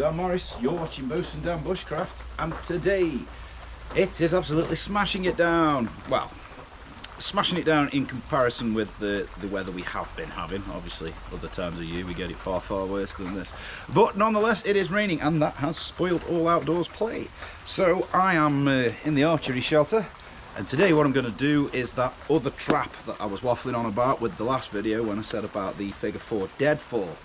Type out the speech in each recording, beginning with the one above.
Dan Morris, you're watching Bosun Dan Bushcraft, and today it is absolutely smashing it down. Well, smashing it down in comparison with the weather we have been having. Obviously, other times of year we get it far, far worse than this. But nonetheless, it is raining, and that has spoiled all outdoors play. So I am in the archery shelter, and today what I'm going to do is that other trap that I was waffling on about with the last video when I said about the figure 4 deadfall.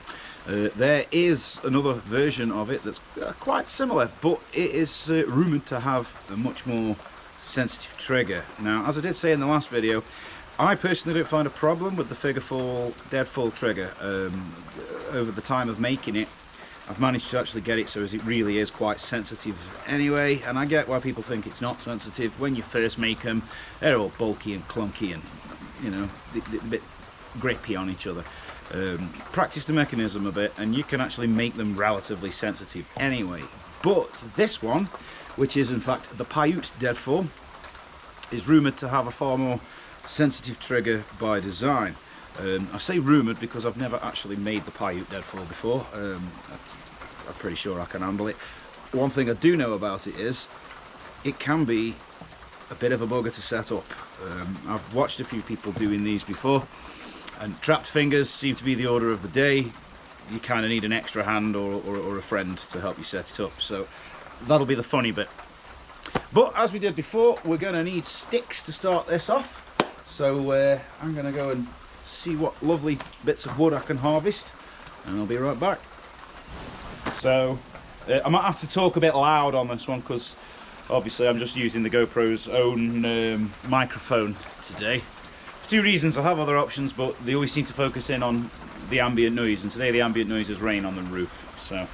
There is another version of it that's quite similar, but it is rumoured to have a much more sensitive trigger. Now, as I did say in the last video, I personally don't find a problem with the figure 4 deadfall trigger. Over the time of making it, I've managed to actually get it so as it really is quite sensitive anyway, and I get why people think it's not sensitive. When you first make them, they're all bulky and clunky and, you know, a bit grippy on each other. Practice the mechanism a bit and you can actually make them relatively sensitive anyway. But this one, which is in fact the Pyute deadfall, is rumoured to have a far more sensitive trigger by design. I say rumoured because I've never actually made the Pyute deadfall before. I'm pretty sure I can handle it. One thing I do know about it is it can be a bit of a bugger to set up. I've watched a few people doing these before, and trapped fingers seem to be the order of the day. You kind of need an extra hand or a friend to help you set it up, so that'll be the funny bit. But as we did before, we're going to need sticks to start this off, so I'm going to go and see what lovely bits of wood I can harvest, and I'll be right back. So I might have to talk a bit loud on this one because obviously I'm just using the GoPro's own microphone today. For two reasons. I have other options, but they always seem to focus in on the ambient noise, and today the ambient noise is rain on the roof, so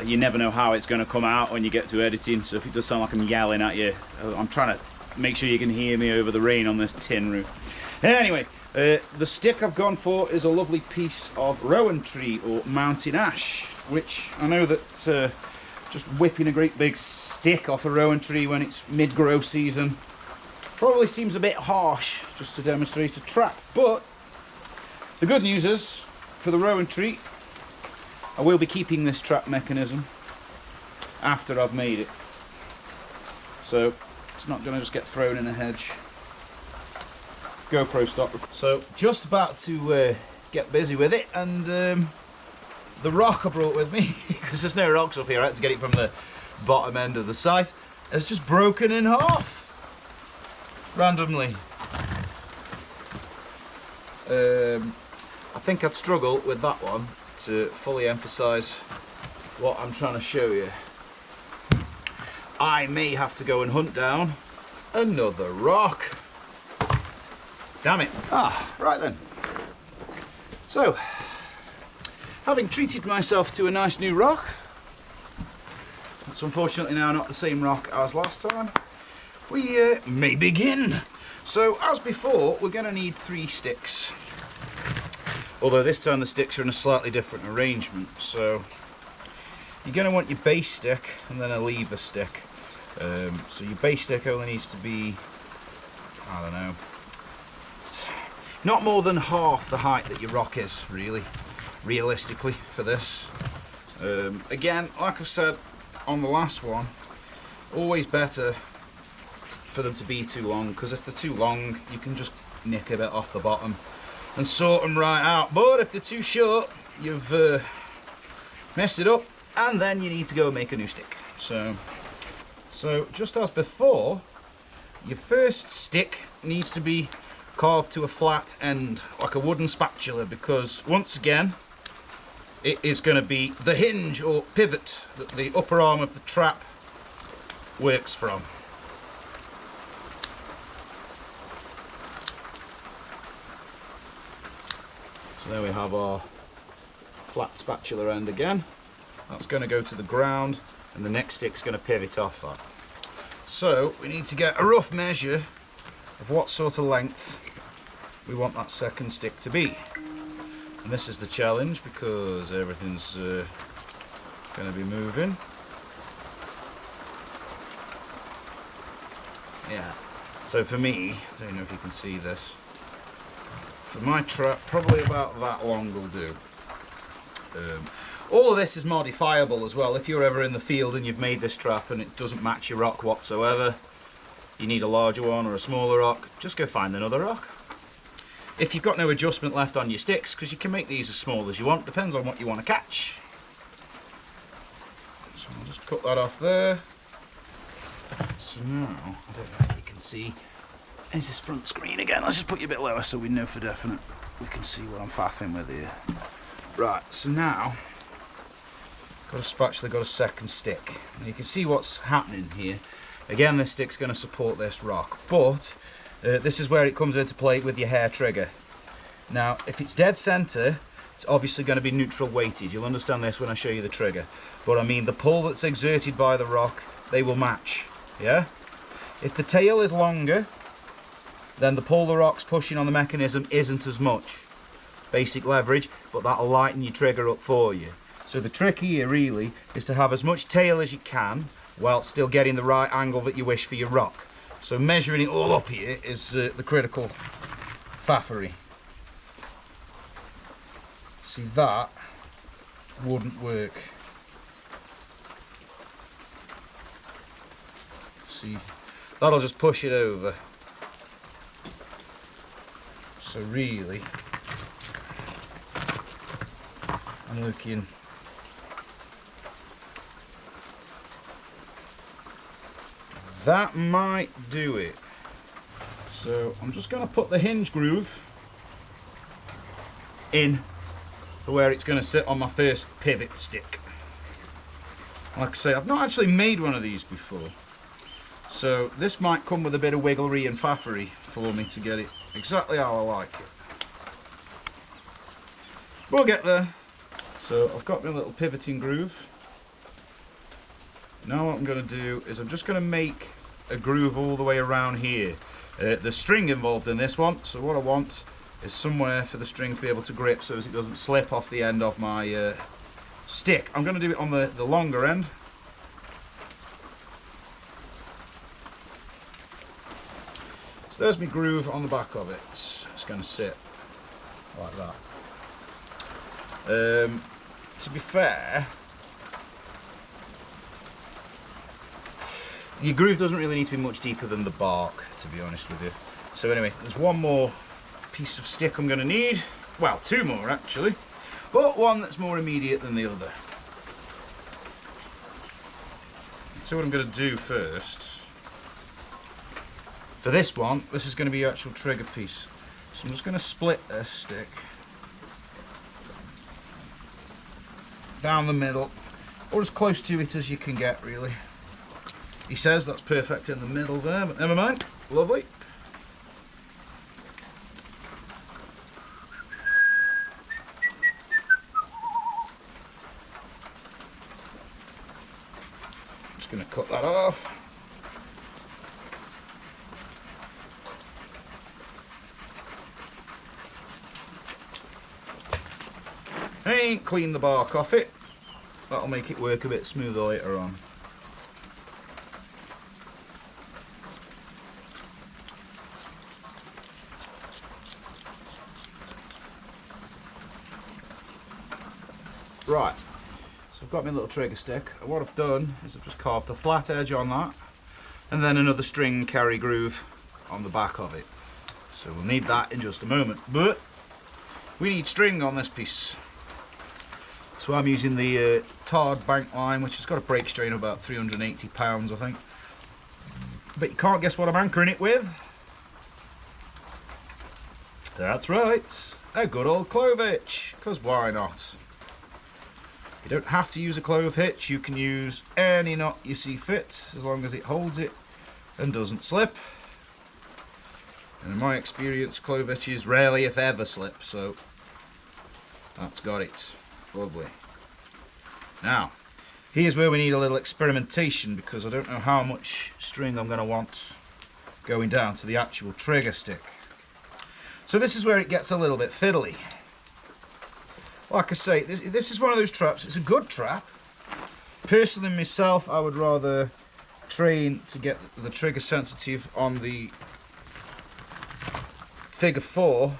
you never know how it's going to come out when you get to editing. So if it does sound like I'm yelling at you, I'm trying to make sure you can hear me over the rain on this tin roof. Anyway, the stick I've gone for is a lovely piece of rowan tree or mountain ash, which I know that just whipping a great big stick off a rowan tree when it's mid-grow season probably seems a bit harsh just to demonstrate a trap. But the good news is, for the rowan tree, I will be keeping this trap mechanism after I've made it, so it's not going to just get thrown in a hedge. GoPro stop. So just about to get busy with it, and the rock I brought with me, because there's no rocks up here, I had to get it from the bottom end of the site, has just broken in half randomly. I think I'd struggle with that one to fully emphasize what I'm trying to show you. I may have to go and hunt down another rock. Damn it. Right then. So, having treated myself to a nice new rock, it's unfortunately now not the same rock as last time, we may begin. So, as before, we're going to need 3 sticks. Although this time the sticks are in a slightly different arrangement. So, you're going to want your base stick and then a lever stick. So your base stick only needs to be, I don't know, not more than half the height that your rock is, really, realistically, for this. Again, like I've said on the last one, always better for them to be too long, because if they're too long, you can just nick a bit off the bottom and sort them right out. But if they're too short, you've messed it up, and then you need to go and make a new stick. So just as before, your first stick needs to be carved to a flat end, like a wooden spatula, because once again, it is going to be the hinge or pivot that the upper arm of the trap works from. So there we have our flat spatula end again. That's going to go to the ground, and the next stick's going to pivot off that. So we need to get a rough measure of what sort of length we want that second stick to be. And this is the challenge because everything's going to be moving. Yeah, so for me, I don't know if you can see this, for my trap, probably about that long will do. All of this is modifiable as well. If you're ever in the field and you've made this trap and it doesn't match your rock whatsoever, you need a larger one or a smaller rock, just go find another rock. If you've got no adjustment left on your sticks, because you can make these as small as you want, depends on what you want to catch. So I'll just cut that off there. So now, I don't know if you can see, is this front screen again? Let's just put you a bit lower so we know for definite we can see what I'm faffing with here. Right, so now, got a spatula, got a second stick. And you can see what's happening here. Again, this stick's going to support this rock, but this is where it comes into play with your hair trigger. Now, if it's dead center, it's obviously going to be neutral weighted. You'll understand this when I show you the trigger. But I mean, the pull that's exerted by the rock, they will match, yeah? If the tail is longer, then the pull the rock's pushing on the mechanism isn't as much. Basic leverage, but that'll lighten your trigger up for you. So the trick here really is to have as much tail as you can while still getting the right angle that you wish for your rock. So measuring it all up here is the critical faffery. See, that wouldn't work. See, that'll just push it over. So really, I'm looking that might do it. So I'm just going to put the hinge groove in for where it's going to sit on my first pivot stick. Like I say, I've not actually made one of these before, so this might come with a bit of wigglery and faffery for me to get it exactly how I like it. We'll get there. So I've got my little pivoting groove. Now what I'm going to do is I'm just going to make a groove all the way around here. There's string involved in this one, so what I want is somewhere for the string to be able to grip so as it doesn't slip off the end of my stick. I'm going to do it on the longer end. So there's my groove on the back of it. It's going to sit like that. To be fair, your groove doesn't really need to be much deeper than the bark, to be honest with you. So anyway, there's one more piece of stick I'm going to need. Well, two more actually, but one that's more immediate than the other. So what I'm going to do first, for this one, this is going to be your actual trigger piece. So I'm just going to split this stick down the middle, or as close to it as you can get, really. He says that's perfect in the middle there, but never mind. Lovely. Just going to cut that off. And clean the bark off it. That'll make it work a bit smoother later on. Right, so I've got my little trigger stick, and what I've done is I've just carved a flat edge on that, and then another string carry groove on the back of it. So we'll need that in just a moment, but we need string on this piece. So I'm using the tarred bank line, which has got a break strain of about 380 pounds, I think. But you can't guess what I'm anchoring it with. That's right, a good old clove hitch, because why not? You don't have to use a clove hitch, you can use any knot you see fit, as long as it holds it and doesn't slip. And in my experience, clove hitches rarely if ever slip, so that's got it. Lovely. Now, here's where we need a little experimentation, because I don't know how much string I'm going to want going down to the actual trigger stick. So this is where it gets a little bit fiddly. Like I say, this is one of those traps. It's a good trap. Personally, myself, I would rather train to get the trigger sensitive on the figure 4.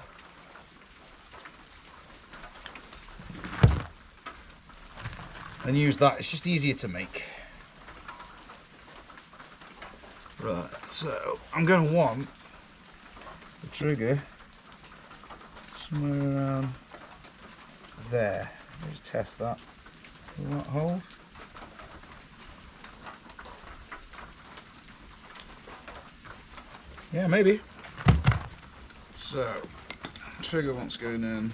and use that. It's just easier to make. Right, so I'm going to want the trigger somewhere around there. Let's test that. Will that hold? Yeah, maybe. So, trigger wants going in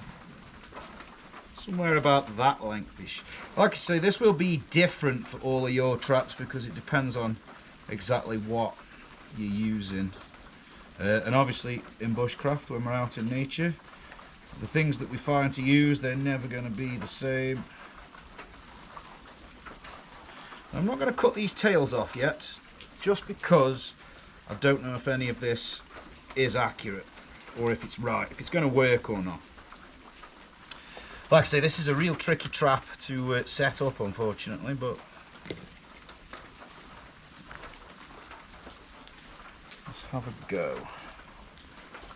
somewhere about that lengthish. Like I say, this will be different for all of your traps because it depends on exactly what you're using. And obviously in bushcraft, when we're out in nature, the things that we find to use, they're never going to be the same. I'm not going to cut these tails off yet, just because I don't know if any of this is accurate or if it's right, if it's going to work or not. Like I say, this is a real tricky trap to set up, unfortunately, but let's have a go.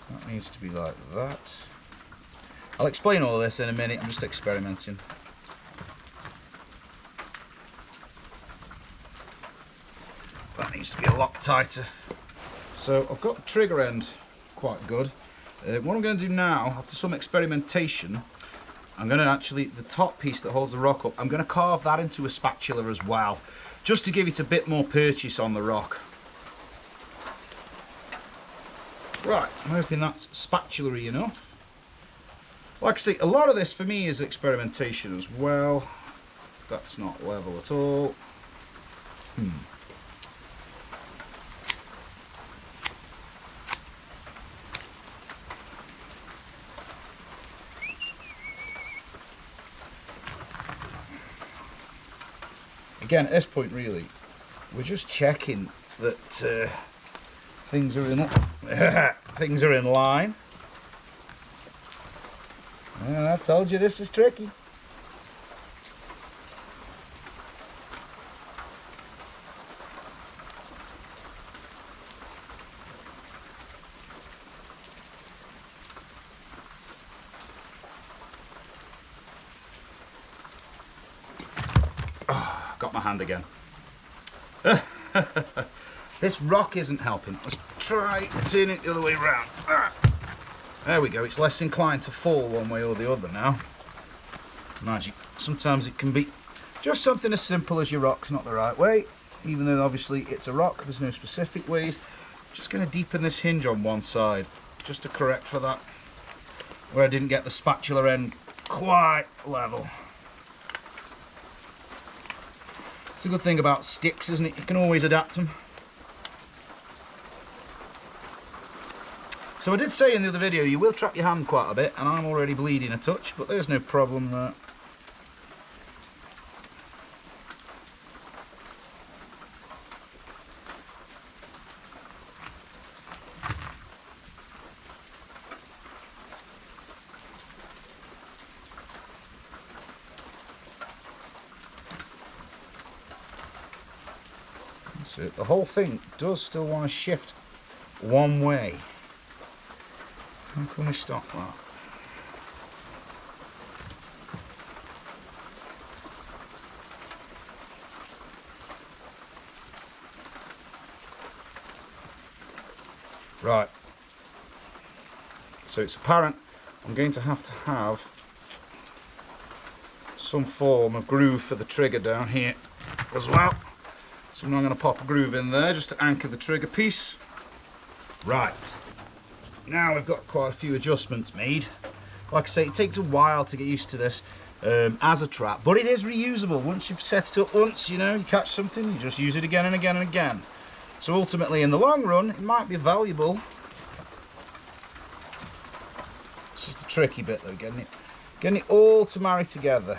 That needs to be like that. I'll explain all this in a minute, I'm just experimenting. That needs to be a lot tighter. So I've got the trigger end quite good. What I'm going to do now, after some experimentation, I'm going to actually, the top piece that holds the rock up, I'm going to carve that into a spatula as well, just to give it a bit more purchase on the rock. Right, I'm hoping that's spatula-y enough. Like I say, a lot of this for me is experimentation as well. That's not level at all. Again, at this point really, we're just checking that things are in things are in line. And I told you this is tricky. Oh, got my hand again. This rock isn't helping. Let's try turning it the other way around. There we go, it's less inclined to fall one way or the other now. Magic. Sometimes it can be just something as simple as your rock's not the right way, even though obviously it's a rock, there's no specific ways. Just going to deepen this hinge on one side, just to correct for that, where I didn't get the spatula end quite level. It's a good thing about sticks, isn't it? You can always adapt them. So I did say in the other video, you will trap your hand quite a bit, and I'm already bleeding a touch, but there's no problem there. That's it. The whole thing does still want to shift one way. How can we stop that? Right. So it's apparent I'm going to have some form of groove for the trigger down here as well. So I'm going to pop a groove in there just to anchor the trigger piece. Right. Now we've got quite a few adjustments made. Like I say, it takes a while to get used to this as a trap, but it is reusable. Once you've set it up once, you know, you catch something, you just use it again and again and again. So ultimately, in the long run, it might be valuable. It's just the tricky bit though, getting it all to marry together.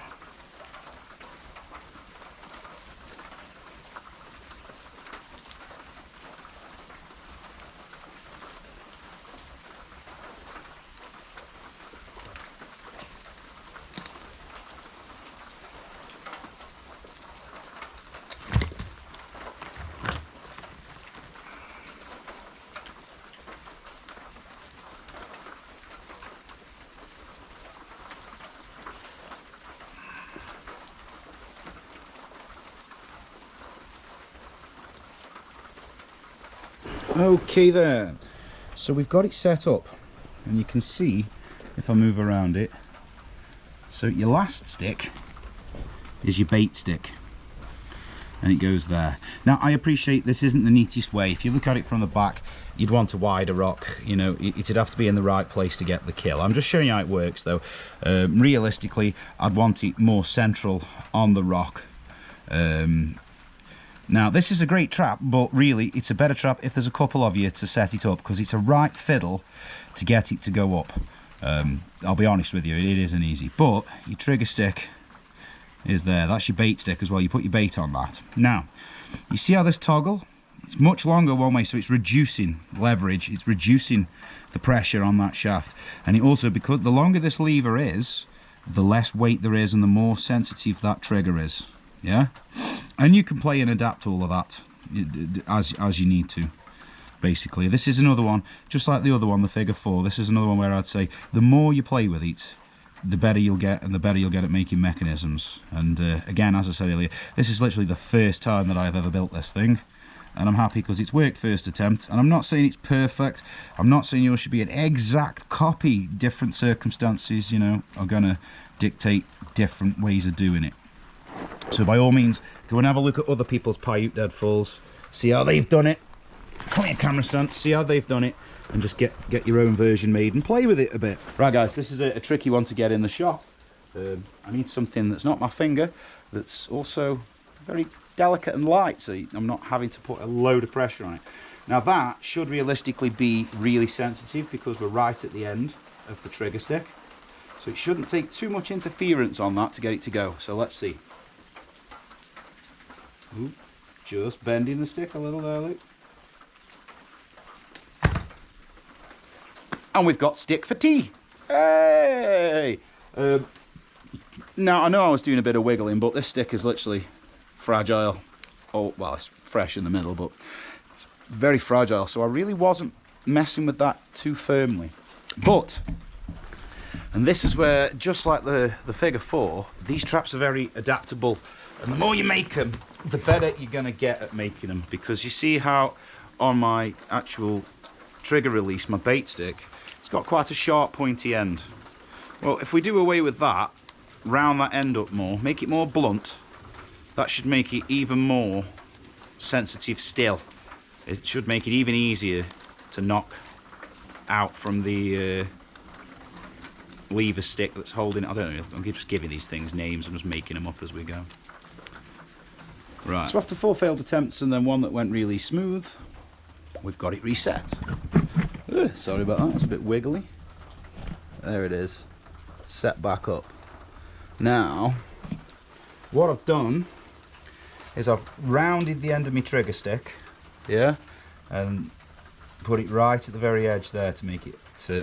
Okay then, so we've got it set up, and you can see if I move around it. So your last stick is your bait stick, and it goes there. Now I appreciate this isn't the neatest way. If you look at it from the back, you'd want a wider rock, you know, it'd have to be in the right place to get the kill. I'm just showing you how it works though. Realistically, I'd want it more central on the rock. Now this is a great trap, but really it's a better trap if there's a couple of you to set it up, because it's a right fiddle to get it to go up. I'll be honest with you, it isn't easy, but your trigger stick is there. That's your bait stick as well. You put your bait on that. Now you see how this toggle, it's much longer one way, so it's reducing leverage, it's reducing the pressure on that shaft. And it also, because the longer this lever is, the less weight there is and the more sensitive that trigger is. Yeah, and you can play and adapt all of that as you need to. Basically, this is another one, just like the other one, the figure 4. This is another one where I'd say the more you play with it, the better you'll get, and the better you'll get at making mechanisms. And again, as I said earlier, this is literally the first time that I've ever built this thing, and I'm happy because it's worked first attempt. And I'm not saying it's perfect, I'm not saying yours should be an exact copy. Different circumstances, you know, are gonna dictate different ways of doing it. So by all means, go and have a look at other people's Paiute deadfalls, see how they've done it. Come here, camera stand, see how they've done it, and just get your own version made and play with it a bit. Right guys, this is a tricky one to get in the shop. I need something that's not my finger, that's also very delicate and light, so I'm not having to put a load of pressure on it. Now that should realistically be really sensitive because we're right at the end of the trigger stick. So it shouldn't take too much interference on that to get it to go. So let's see. Ooh, just bending the stick a little there, Luke. And we've got stick for tea. Hey! Now, I know I was doing a bit of wiggling, but this stick is literally fragile. Oh, well, it's fresh in the middle, but it's very fragile. So I really wasn't messing with that too firmly. But, and this is where, just like the figure 4, these traps are very adaptable. And the more you make them, the better you're going to get at making them. Because you see how on my actual trigger release, my bait stick, it's got quite a sharp pointy end. Well, if we do away with that, round that end up more, make it more blunt, that should make it even more sensitive still. It should make it even easier to knock out from the lever stick that's holding it. I don't know, I'm just giving these things names, I'm just making them up as we go. Right, so after 4 failed attempts and then one that went really smooth, we've got it reset. Sorry about that, it's a bit wiggly. There it is, set back up. Now, what I've done is I've rounded the end of my trigger stick, yeah, and put it right at the very edge there to make it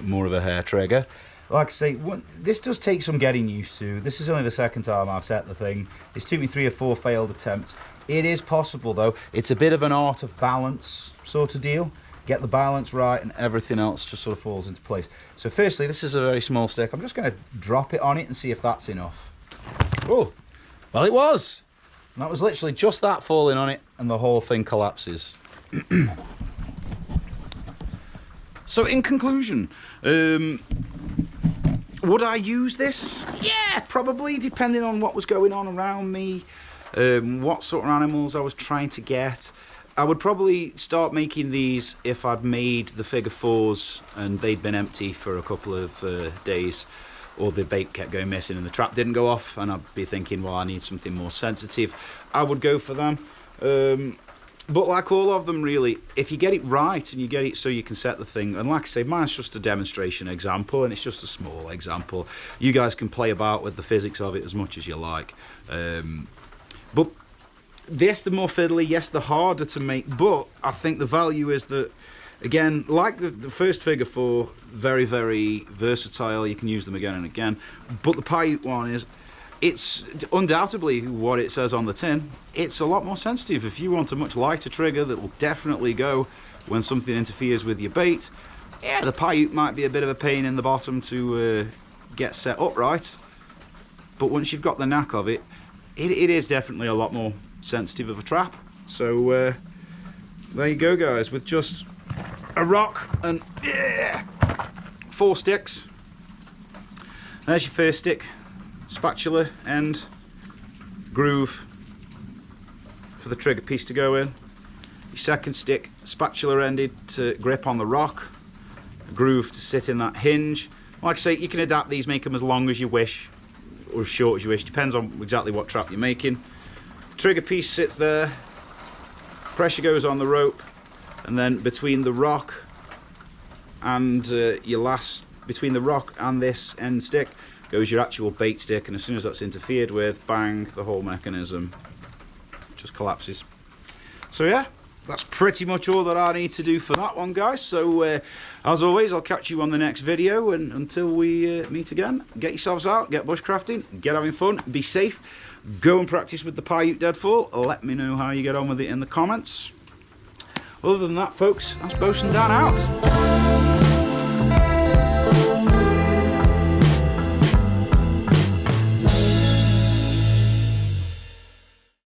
more of a hair trigger. Like I say, this does take some getting used to. This is only the second time I've set the thing. It's took me 3 or 4 failed attempts. It is possible though. It's a bit of an art of balance sort of deal. Get the balance right and everything else just sort of falls into place. So firstly, this is a very small stick. I'm just going to drop it on it and see if that's enough. Oh, well it was. And that was literally just that falling on it and the whole thing collapses. So in conclusion, would I use this? Yeah, probably, depending on what was going on around me, what sort of animals I was trying to get. I would probably start making these if I'd made the figure 4s and they'd been empty for a couple of days, or the bait kept going missing and the trap didn't go off, and I'd be thinking, well, I need something more sensitive. I would go for them. But like all of them really, if you get it right and you get it so you can set the thing, and like I say, mine's just a demonstration example and it's just a small example. You guys can play about with the physics of it as much as you like. But yes, the more fiddly, yes, the harder to make, but I think the value is that, again, like the first figure 4, very, very versatile, you can use them again and again, but the Pyute one is, it's undoubtedly what it says on the tin, it's a lot more sensitive. If you want a much lighter trigger that will definitely go when something interferes with your bait, yeah, the Pyute might be a bit of a pain in the bottom to get set up right, but once you've got the knack of it, it is definitely a lot more sensitive of a trap. So there you go guys, with just a rock and 4 sticks. There's your first stick, spatula end, groove for the trigger piece to go in. Your second stick, spatula ended to grip on the rock, a groove to sit in that hinge. Like I say, you can adapt these, make them as long as you wish or as short as you wish, depends on exactly what trap you're making. Trigger piece sits there, pressure goes on the rope, and then between the rock and between the rock and this end stick goes your actual bait stick, and as soon as that's interfered with, bang, the whole mechanism just collapses. So yeah, that's pretty much all that I need to do for that one, guys. So as always, I'll catch you on the next video, and until we meet again, get yourselves out, get bushcrafting, get having fun, be safe, go and practice with the Paiute deadfall. Let me know how you get on with it in the comments. Other than that, folks, that's Bosun Dan out.